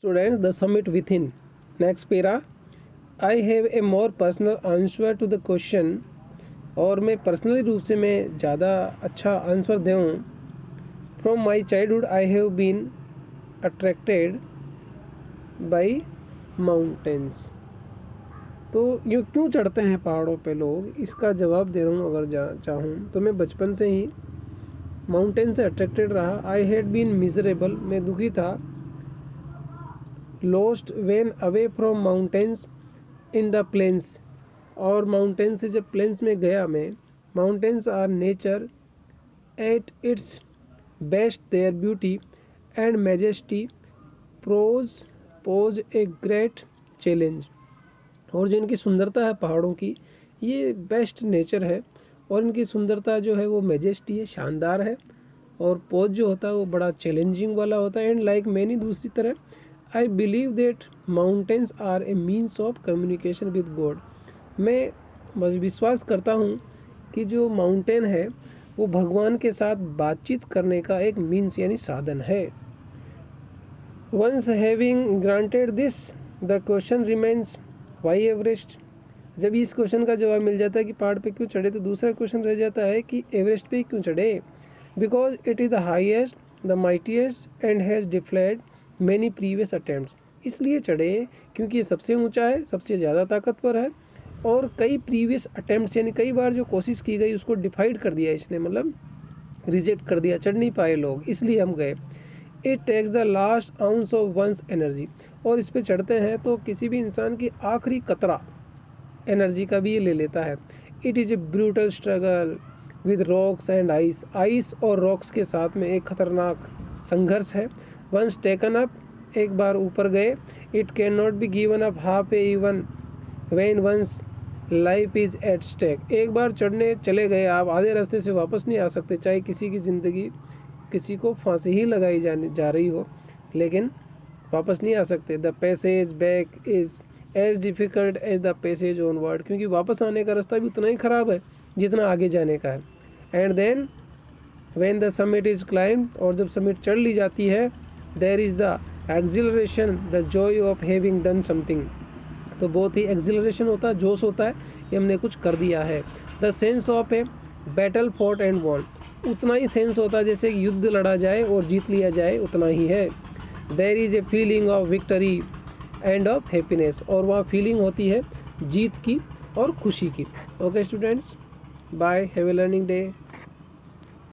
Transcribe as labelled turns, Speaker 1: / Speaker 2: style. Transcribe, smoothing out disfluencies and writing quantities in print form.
Speaker 1: Students, the summit within. Next para. I have a more personal answer to the question. और मैं personally रूप से मैं ज़्यादा अच्छा आंसर दूँ. From my childhood I have been attracted by mountains. तो ये क्यों चढ़ते हैं पहाड़ों पे लोग, इसका जवाब दे रहा हूँ. अगर चाहूँ तो मैं बचपन से ही माउंटेन से अट्रैक्टेड रहा. आई हैड बीन मिजरेबल, मैं दुखी था. Lost when away from mountains in the plains, और माउंटेन से जब प्लेन्स में गया मैं. Mountains are nature at its best, their beauty and majesty pose a great challenge. और जो इनकी सुंदरता है पहाड़ों की, ये बेस्ट नेचर है. और इनकी सुंदरता जो है वो मैजेस्टी है, शानदार है. और पोज जो होता है वो बड़ा चैलेंजिंग वाला होता है. एंड लाइक मैनी दूसरी तरह, I believe that mountains are a means of communication with God. मैं बस विश्वास करता हूँ कि जो माउंटेन है वो भगवान के साथ बातचीत करने का एक मीन्स यानी साधन है. Once having granted this, the question remains why Everest. जब इस क्वेश्चन का जवाब मिल जाता है कि पहाड़ पे क्यों चढ़े, तो दूसरा क्वेश्चन रह जाता है कि एवरेस्ट पे क्यों चढ़े. Because it is the highest, the mightiest and has डिफाइड many previous attempts. इसलिए चढ़े क्योंकि ये सबसे ऊंचा है, सबसे ज़्यादा ताकतवर है, और कई प्रीवियस अटैम्प्ट्स यानी कई बार जो कोशिश की गई उसको डिफाइड कर दिया इसने, मतलब रिजेक्ट कर दिया, चढ़ नहीं पाए लोग, इसलिए हम गए. It takes the last ounce of one's energy. और इस पे चढ़ते हैं तो किसी भी इंसान की आखिरी कतरा एनर्जी का भी ये ले लेता है. It is a brutal struggle with rocks and ice. Ice और रॉक्स के साथ में एक खतरनाक संघर्ष है. वंस टेकन अप, एक बार ऊपर गए. It can not be given up half a even when one's life is at stake. एक बार चढ़ने चले गए आप, आधे रास्ते से वापस नहीं आ सकते. चाहे किसी की ज़िंदगी, किसी को फांसी ही लगाई जा रही हो, लेकिन वापस नहीं आ सकते. The passage back is as difficult as the passage onward. क्योंकि वापस आने का रास्ता भी उतना ही ख़राब है जितना आगे जाने का है. And then when the summit is climbed, और जब समिट चढ़ ली जाती है, there is the exhilaration, the joy of having done something. तो बहुत ही एक्सिलरेशन होता है, जोश होता है कि हमने कुछ कर दिया है. The sense of a battle fought and won, उतना ही सेंस होता है जैसे युद्ध लड़ा जाए और जीत लिया जाए, उतना ही है. There is a feeling of victory and of happiness, और वहाँ फीलिंग होती है जीत की और खुशी की. Okay students, bye, have a learning day.